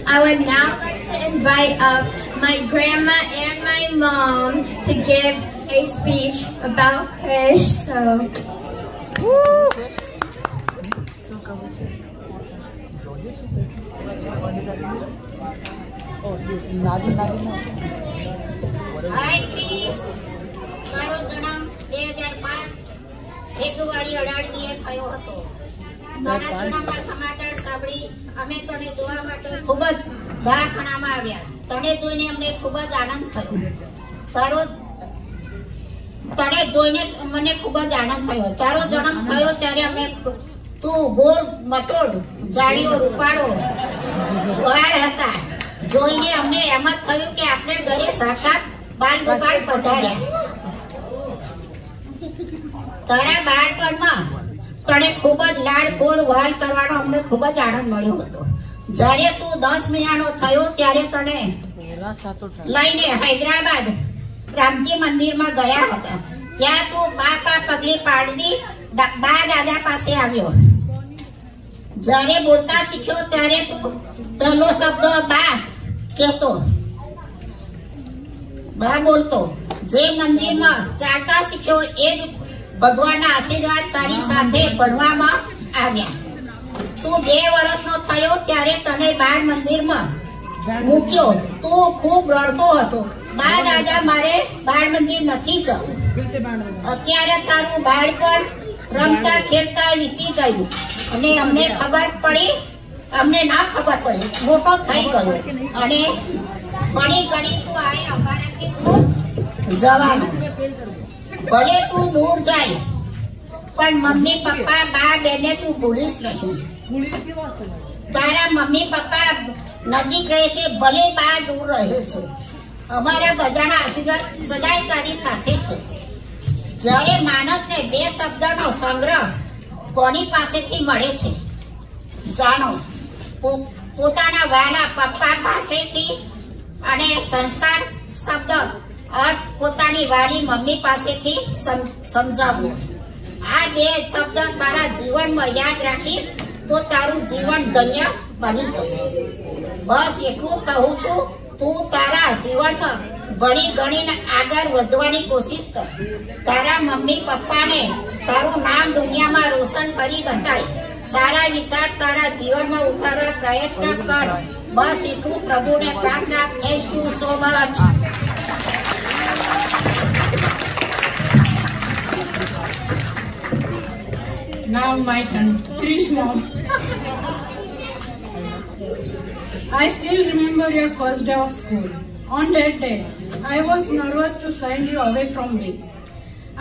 I would now like to invite up my grandma and my mom to give a speech about Krish. So, Hi Krish, મારો જન્મ 2005 ફેબ્રુઆરી 18મીએ થયો હતો. તારા જન્મના સમાચાર સાંભળી અમે તને જોવા માટે ખૂબ જ દવાખાનામાં આવ્યા. તને જોઈને અમને ખૂબ જ આનંદ થયો. તને જોઈને મને ખૂબ જ આનંદ થયો. તારો જન્મ થયો ત્યારે અમે તું ગોળ મટોળ જાડીઓ રૂપાળો વાળ હતા. જોઈને અમને એમ જ થયું કે આપણે ઘરે સાક્ષાત બાલ ગોપાળ પધાર્યા. તારા બાળપણમાં તને ખૂબ જ લાડ ગોળ વાલ કરવાનો અમને ખૂબ જ આનંદ મળ્યો હતો. જ્યારે તું 10 મહિનાનો થયો ત્યારે તને લઈને હૈદરાબાદ રામજી મંદિરમાં ગયા હતા. ત્યાં તું બાપા પગલી પાડી બા દાદા પાસે આવ્યો. જ્યારે બોલતા શીખ્યો ત્યારે તું પહેલો શબ્દ બા કહેતો, બા બોલતો. જે મંદિરમાં ચાલતા શીખ્યો એ જ ભગવાનના આશીર્વાદ તારી સાથે ભણવામાં આવ્યા. તું 2 વર્ષનો થયો ત્યારે તને બાળ મંદિરમાં મૂક્યો. તું ખૂબ રડતો હતો. બા દાદા મારે બાળ મંદિર નથી જવું. અત્યારે તારું બાળપણ રમતા ખેલતા વીતી ગયું અને અમને ના ખબર પડી. મોટો થઈ ગયો અને ઘણી તું આય અમારાથી તું જવાનું. ભલે તું દૂર જાય પણ મમ્મી પપ્પા બા બેને તું ભૂલીશ નહીં. તારા મમ્મી પપ્પા નજીક રહે છે, ભલે બા દૂર રહે છે. અમારા બધાના આશીર્વાદ સદાય તારી સાથે છે. જ્યારે માણસને 2 શબ્દનો સંગ્રહ કોની પાસેથી મળે છે જાણો? પોતાના વાલા પપ્પા પાસેથી. અને સંસ્કાર શબ્દ અર્થ પોતાની વાલી મમ્મી પાસેથી સમજાવવું. આ 2 શબ્દ તારા જીવનમાં યાદ રાખીશ તો તારું જીવન ધન્ય બની જશે. બસ એટલું જ કહું છું. તું તારા જીવનમાં ભણી ગણીને આગળ વધવાની કોશિશ કર. તારા મમ્મી પપ્પાને તારું નામ દુનિયામાં રોશન કરી બતાય. સારા વિચાર તારા જીવનમાં ઉતારવા પ્રયત્ન કર. બસ એટલું પ્રભુને પ્રાર્થના. Thank you so much. Now my turn. Krish mom. I still remember your first day of school. On that day, I was nervous to send you away from me.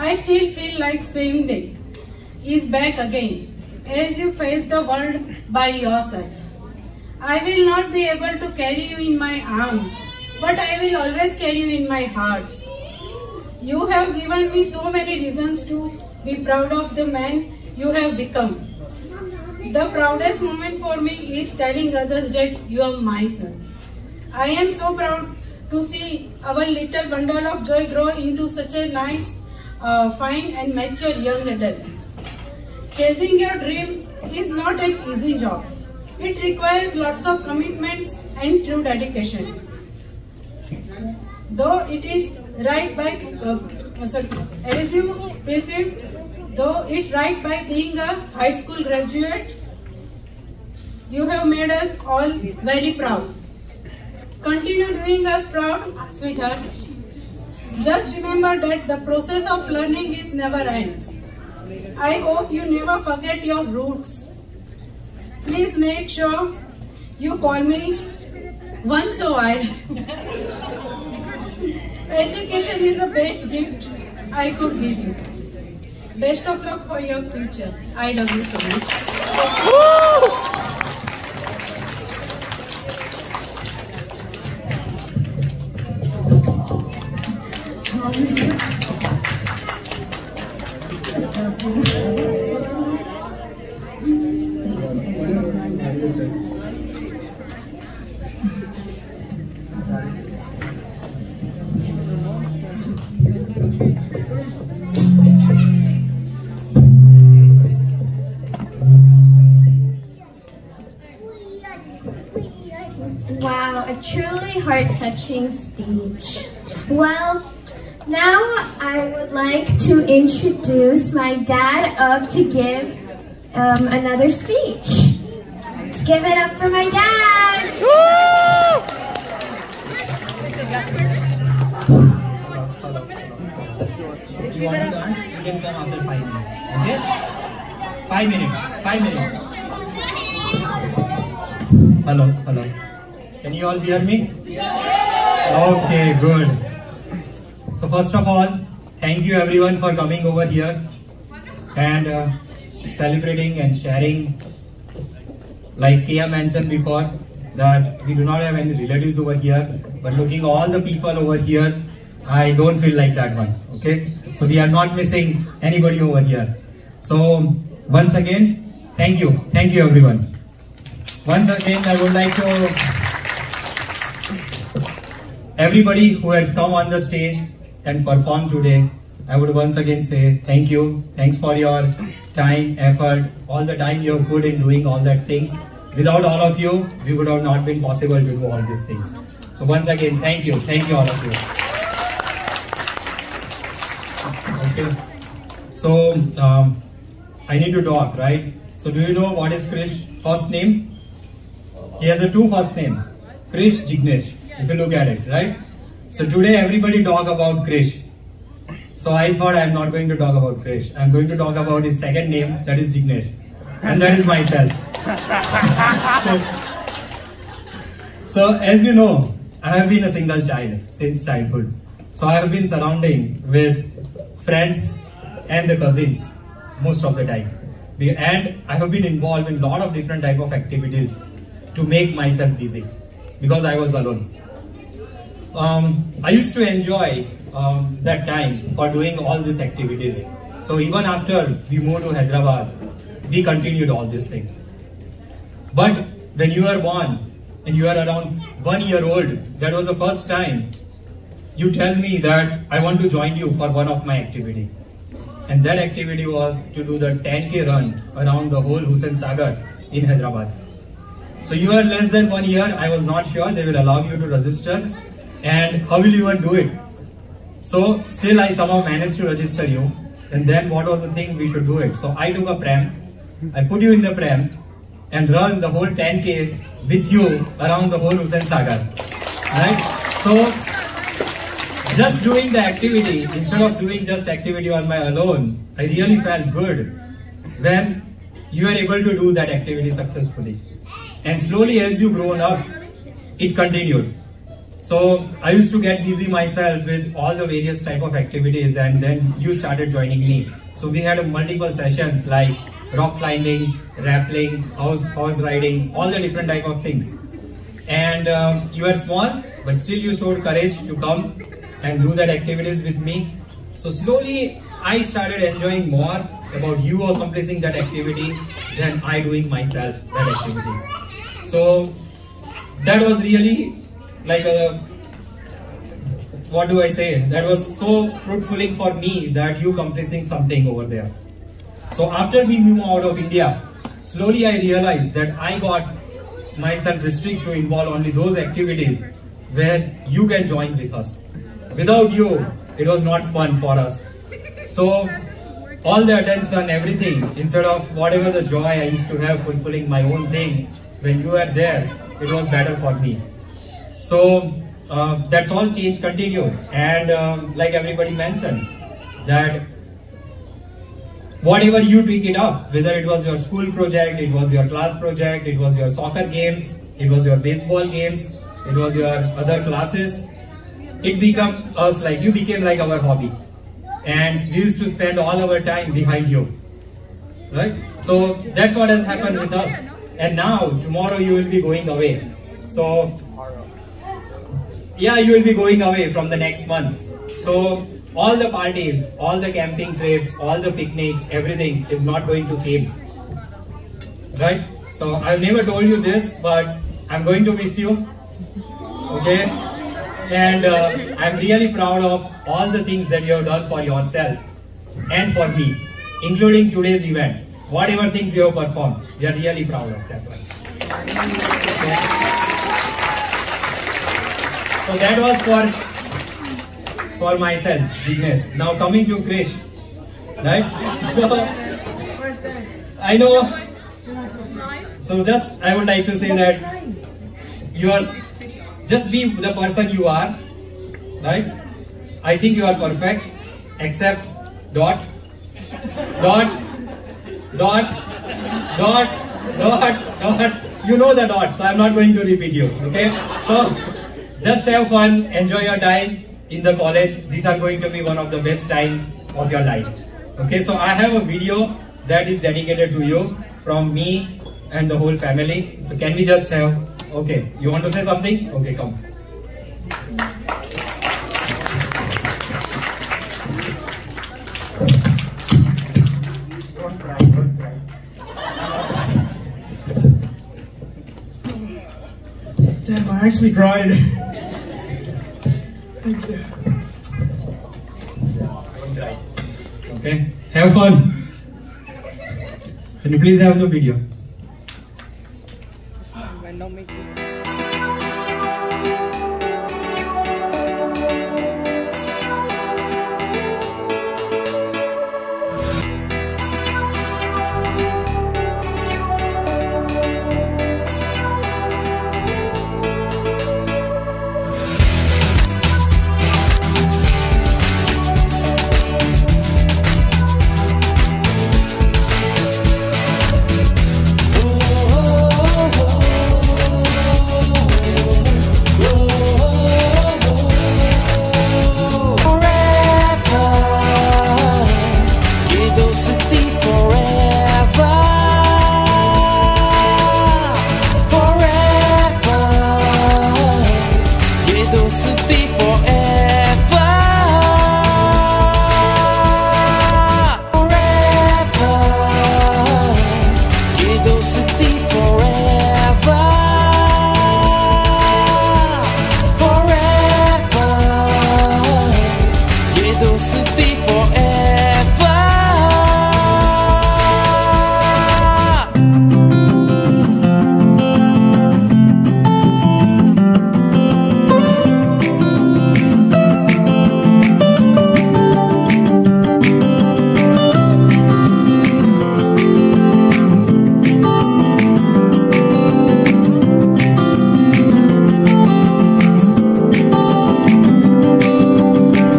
I still feel like saying day is back again as you face the world by yourself. I will not be able to carry you in my arms, but I will always carry you in my heart. You have given me so many reasons to be proud of the man you have become. The proudest moment for me is telling others that you are my son. I am so proud to see our little bundle of joy grow into such a nice, fine and mature young adult. Chasing your dream is not an easy job. It requires lots of commitments and true dedication. Though it is right by though it right by being a high school graduate, you have made us all very proud. Continue doing us proud, sweetheart. Just remember that the process of learning is never ends. I hope you never forget your roots. Please make sure you call me once a while. Education is the best gift I could give you. Best of luck for your future. I love you so much. Wow, a truly heart-touching speech. Well, now I would like to introduce my dad up to give another speech. Let's give it up for my dad. If you want to dance, you can come after 5 minutes. Okay? 5 minutes. 5 minutes. Hello, hello. Can you all hear me? Okay, good. So first of all, thank you everyone for coming over here and celebrating and sharing. Like Kia mentioned before, that we do not have any relatives over here, but looking all the people over here, I don't feel like that one. Okay, so we are not missing anybody over here. So once again, thank you everyone. Once again, I would like to everybody who has come on the stage and performed today, I would once again say thank you. Thanks for your time, effort, all the time you have put in doing all that things. Without all of you, we would have not been possible to do all these things. So once again, thank you all of you. Okay. So I need to talk, right? So do you know what is Krish's first name? He has a 2 first name, Krish, Jignesh. If you look at it, right? So today everybody talk about Krish. So I thought I'm not going to talk about Krish. I'm going to talk about his second name, that is Jignesh. And that is myself. So as you know, I have been a single child since childhood. So I have been surrounding with friends and the cousins most of the time. And I have been involved in a lot of different type of activities to make myself busy because I was alone. I used to enjoy that time for doing all these activities. So even after we moved to Hyderabad, we continued all these things. But when you are born and you are around 1 year old, that was the first time you tell me that I want to join you for one of my activity. And that activity was to do the 10K run around the whole Hussain Sagar in Hyderabad. So you are less than 1 year, I was not sure they will allow you to register. And how will you even do it? So still I somehow managed to register you. And then what was the thing we should do it? So I took a pram, I put you in the pram and run the whole 10K with you around the whole Hussain Sagar. Right? So just doing the activity, instead of doing just activity on my own, I really felt good when you are able to do that activity successfully. And slowly as you grown up, it continued. So I used to get busy myself with all the various type of activities and then you started joining me. So we had multiple sessions like rock climbing, rappelling, horse riding, all the different type of things. And you were small, but still you showed courage to come and do that activities with me. So slowly I started enjoying more about you accomplishing that activity than I doing myself that activity. So that was really like a, what do I say? That was so fruitfulling for me that you accomplishing something over there. So after we moved out of India, slowly I realized that I got myself restricted to involve only those activities where you can join with us. Without you, it was not fun for us. So all the attention, everything, instead of whatever the joy I used to have fulfilling my own thing, when you were there, it was better for me. So that's all change continued. And like everybody mentioned, that whatever you pick it up, whether it was your school project, it was your class project, it was your soccer games, it was your baseball games, it was your other classes, it became us like, you became like our hobby. And we used to spend all our time behind you, right? So that's what has happened with us. And now, tomorrow you will be going away. So, yeah, you will be going away from the next month. So, all the parties, all the camping trips, all the picnics, everything is not going to same. Right? So, I've never told you this, but I'm going to miss you. Okay? And I'm really proud of all the things that you have done for yourself and for me, including today's event. Whatever things you have performed, we are really proud of that one. Okay. So that was for myself, Jignesh. Now coming to Krish, right? So, I know. So just I would like to say that just be the person you are, right? I think you are perfect, except dot. You know the dot, so I'm not going to repeat you, okay? So just have fun, enjoy your time in the college. These are going to be one of the best time of your life, okay? So I have a video that is dedicated to you from me and the whole family. So can we just have, okay, you want to say something? Okay, come. Don't cry, don't cry. Damn, I actually cried. Thank you. Don't cry. Okay, have fun. Can you please have the video?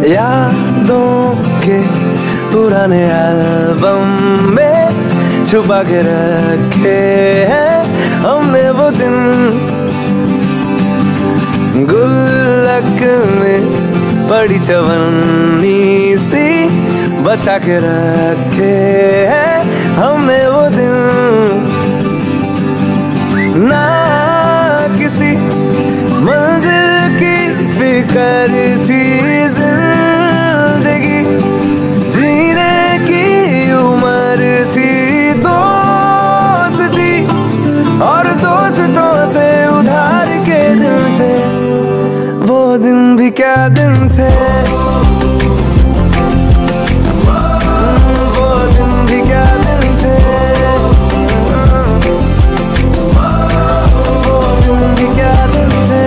यादों के पुराने album में छुपा के रखे हैं हमने वो दिन, गुल्लक में पड़ी चवन्नी सी बचा के रखे हैं हमने वो दिन। ना किसी मंजिल की फिक्र थी, जिंदगी जीने की उम्र थी, दोस्ती और दोस्तों से उधार के दिन थे, वो दिन भी क्या दिन थे, वो दिन भी क्या दिन थे, वो दिन भी क्या दिन थे।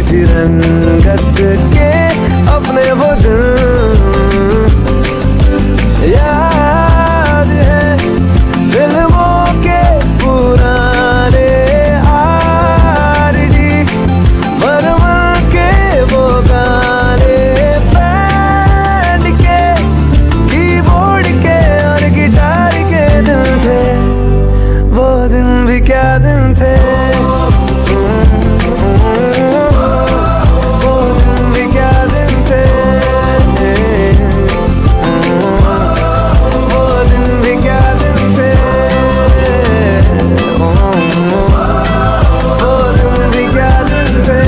सी रंगत के अपने वो दिन याद है, फिल्मों के पुराने आरडी मरमर के वो गाने, बैंड के कीबोर्ड के और गिटार के दिन थे, वो दिन भी क्या दिन थे। वो दिन भी क्या दिन थे, वो दिन भी क्या दिन थे, वो दिन भी क्या दिन थे।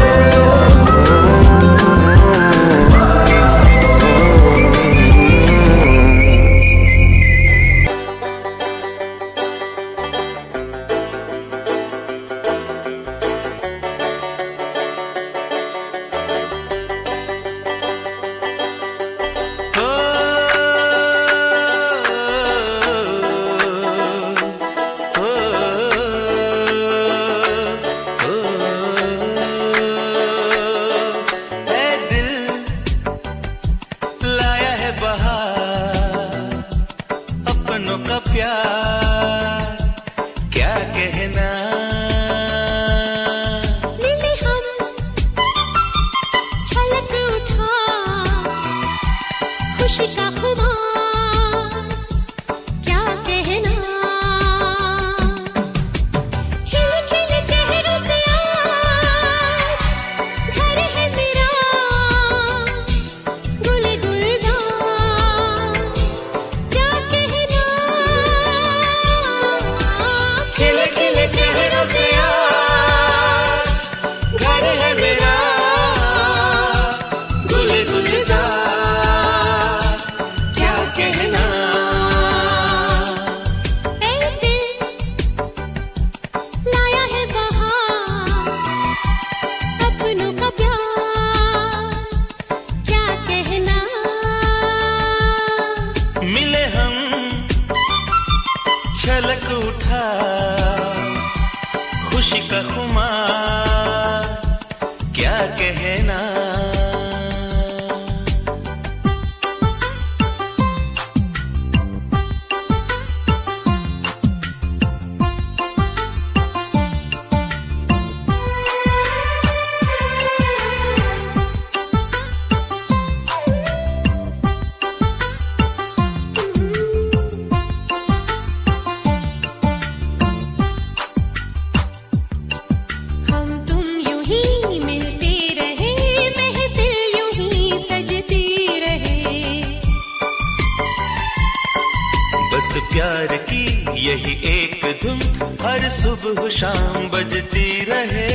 प्यार की यही एक धुन हर सुबह शाम बजती रहे।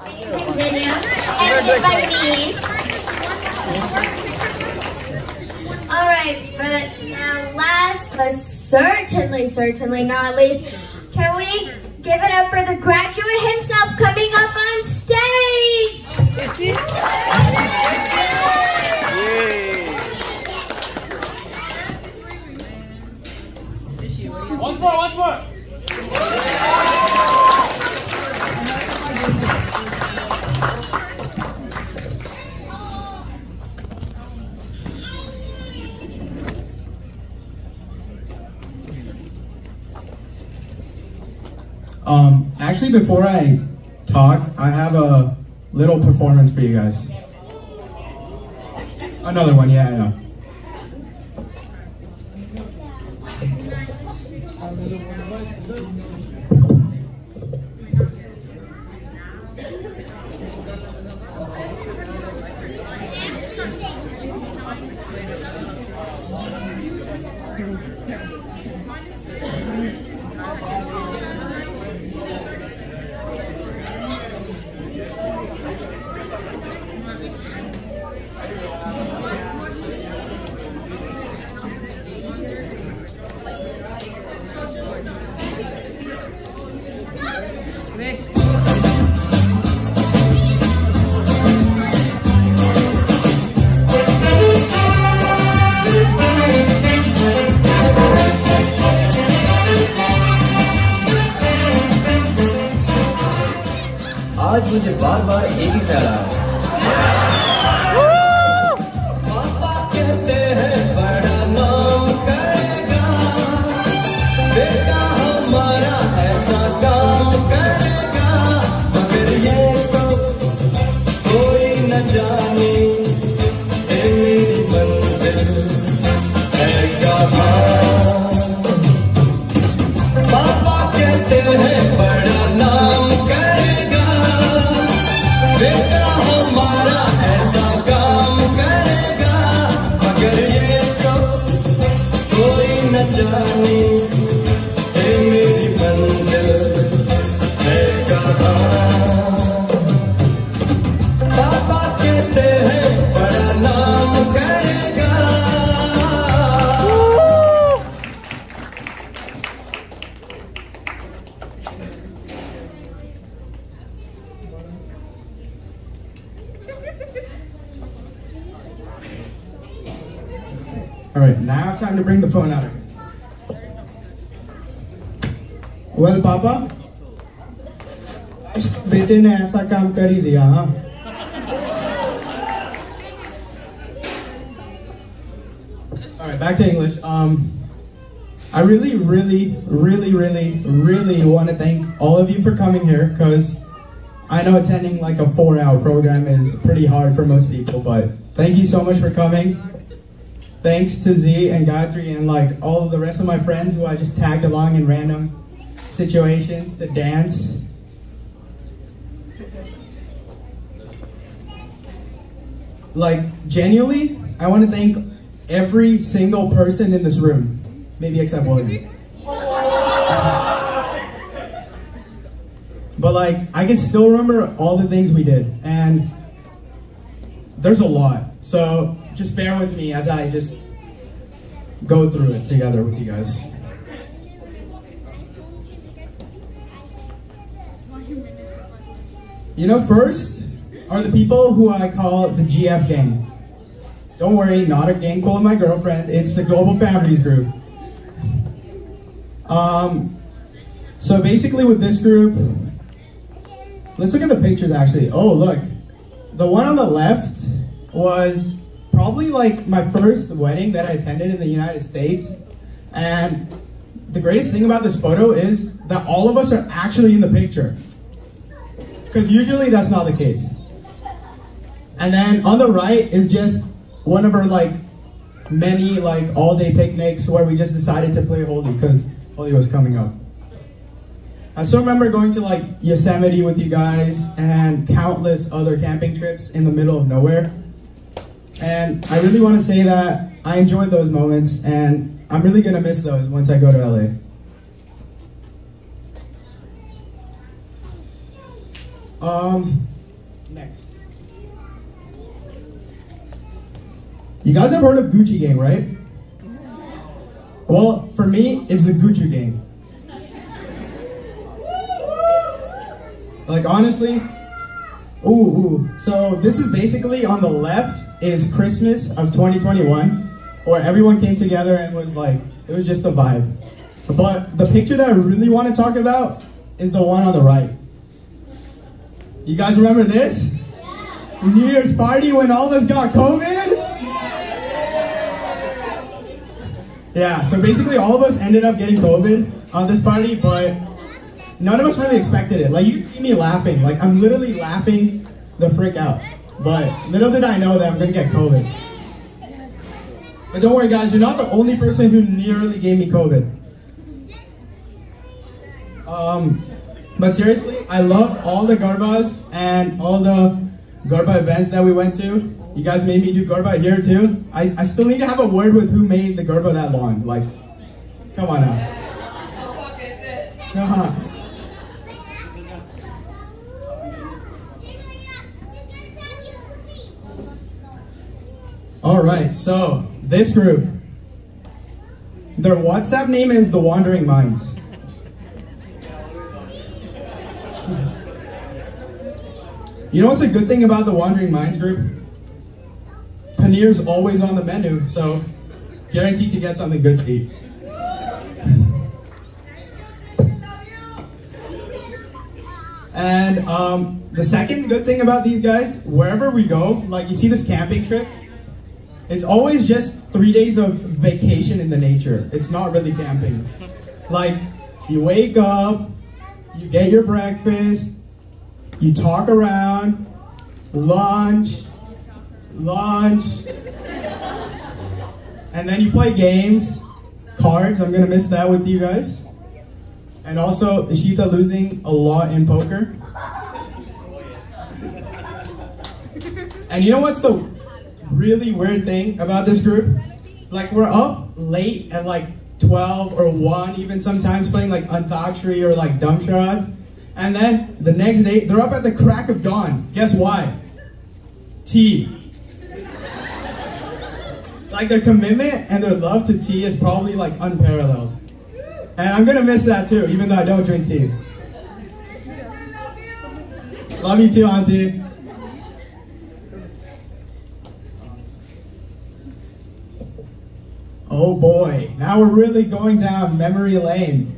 Amazing video. Edited by me. Alright, but now last but certainly not least, can we give it up for the graduate himself coming up on stage? Once more. Actually, before I talk, I have a little performance for you guys. Another one, yeah, I know. आज मुझे बार बार एक ही ख्याल आ रहा है। पापा कहते हैं बड़ा नाम करेगा, बेटा हमारा ऐसा काम करेगा, मगर ये तो कोई न जाने मेरी मंजिल है कहाँ। पापा कहते हैं बड़ा नाम करेगा, बेटा हमारा ऐसा काम करेगा, मगर ये तो कोई न जाने मेरी मंजिल है कहाँ। पापा कहते हैं बड़ा नाम करेगा। Alright, now time to bring the phone out. Well, Papa, बेटे ने ऐसा काम कर ही दिया, हाँ? Alright, back to English. I really want to thank all of you for coming here, because I know attending like a 4-hour program is pretty hard for most people, but thank you so much for coming. Thanks to Z and Godfrey and like all of the rest of my friends who I just tagged along in random situations to dance. Like, genuinely, I want to thank every single person in this room, maybe except one. But like, I can still remember all the things we did, and there's a lot. So just bear with me as I just go through it together with you guys. You know, first are the people who I call the GF gang. Don't worry, not a gang full of my girlfriends. It's the Global Families group. So basically with this group, let's look at the pictures actually. Oh, look. The one on the left was probably like my first wedding that I attended in the United States. And the greatest thing about this photo is that all of us are actually in the picture. Because usually that's not the case. And then on the right is just one of our like many like all-day picnics where we just decided to play Holy because Holy was coming up. I still remember going to like Yosemite with you guys and countless other camping trips in the middle of nowhere. And I really want to say that I enjoyed those moments and I'm really going to miss those once I go to LA. Next. You guys have heard of Gucci Gang, right? Well, for me, it's the Gucci Gang. Like, honestly, ooh. So this is basically, on the left is Christmas of 2021, where everyone came together and was like, it was just a vibe. But the picture that I really want to talk about is the one on the right. You guys remember this? New Year's party when all of us got COVID? Yeah, so basically all of us ended up getting COVID on this party, but none of us really expected it. Like, you can see me laughing. Like, I'm literally laughing the frick out. But little did I know that I'm gonna get COVID. But don't worry guys, you're not the only person who nearly gave me COVID. But seriously, I loved all the Garbas and all the Garba events that we went to. You guys made me do Garba here too. I still need to have a word with who made the Garba that long. Like, come on now. Alright, so this group, their WhatsApp name is The Wandering Minds. You know what's a good thing about the Wandering Minds group? Paneer's always on the menu, so guaranteed to get something good to eat. And the second good thing about these guys, wherever we go, like you see this camping trip, it's always just 3 days of vacation in the nature. It's not really camping. Like, you wake up, you get your breakfast, you talk around, lunch, and then you play games, cards. I'm gonna miss that with you guys. And also, Ishita losing a lot in poker. And you know what's the really weird thing about this group? Like, we're up late at like 12 or 1, even sometimes playing like Antakshari or like dumb charades. And then the next day, they're up at the crack of dawn. Guess why? Tea. Like, their commitment and their love to tea is probably like unparalleled. And I'm gonna miss that too, even though I don't drink tea. Love you too, Auntie. Oh boy, now we're really going down memory lane.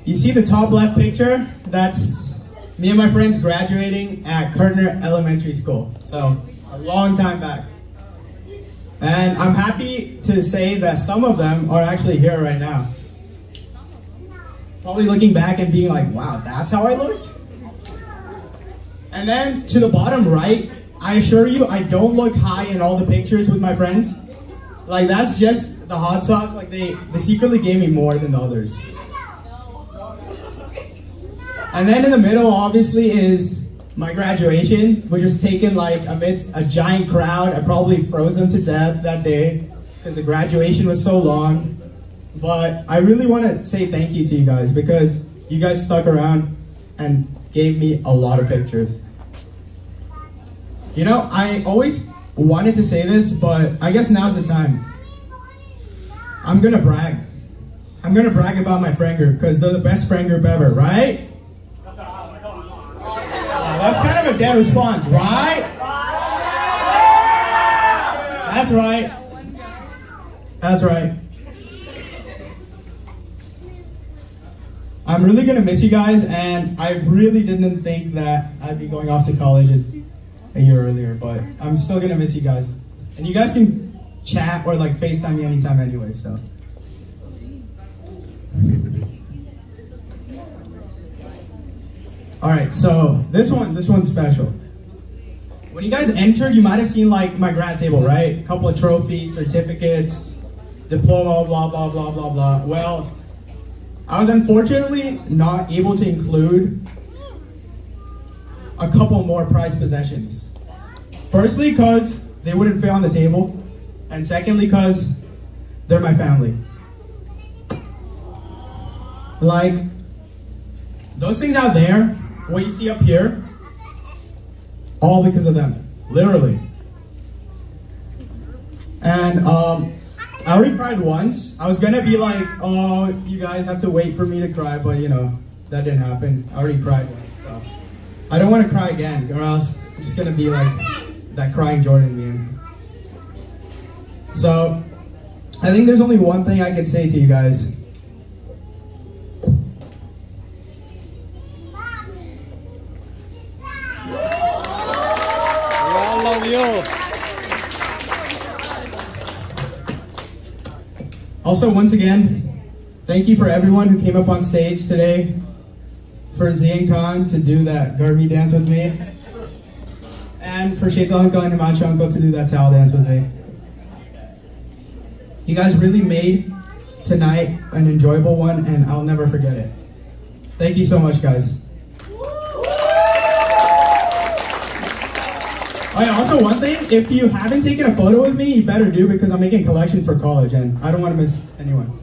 You see the top left picture? That's me and my friends graduating at Kertner Elementary School. So, a long time back. And I'm happy to say that some of them are actually here right now. Probably looking back and being like, wow, that's how I looked? And then to the bottom right, I assure you, I don't look high in all the pictures with my friends. Like, that's just the hot sauce. Like, they secretly gave me more than the others. And then in the middle, obviously, is my graduation, which was taken like amidst a giant crowd. I probably froze them to death that day because the graduation was so long. But I really want to say thank you to you guys because you guys stuck around and gave me a lot of pictures. You know, I always wanted to say this, but I guess now's the time. I'm gonna brag. I'm gonna brag about my friend group because they're the best friend group ever, right? That's kind of a dead response, right? That's right. That's right. I'm really gonna miss you guys, and I really didn't think that I'd be going off to college a year earlier, but I'm still gonna miss you guys. And you guys can chat or like FaceTime me anytime anyway, so. All right, so this one's special. When you guys entered, you might have seen like my grad table, right? A couple of trophies, certificates, diploma, blah, blah, blah, blah, blah. Well, I was unfortunately not able to include a couple more prized possessions. Firstly, because they wouldn't fit on the table, and secondly, because they're my family. Like, Those things out there, what you see up here, all because of them, literally. And I already cried once. I was gonna be like, oh, you guys have to wait for me to cry, but you know, that didn't happen. I already cried once, so. I don't wanna cry again, or else I'm just gonna be like that crying Jordan meme. So, I think there's only one thing I could say to you guys. I love you. Also, once again, thank you for everyone who came up on stage today, for Zian Khan to do that Garmi dance with me, and for Shaital Uncle and Himanshu Uncle to do that towel dance with me. You guys really made tonight an enjoyable one, and I'll never forget it. Thank you so much, guys. Oh yeah, also one thing, if you haven't taken a photo with me, you better do, because I'm making a collection for college, and I don't want to miss anyone.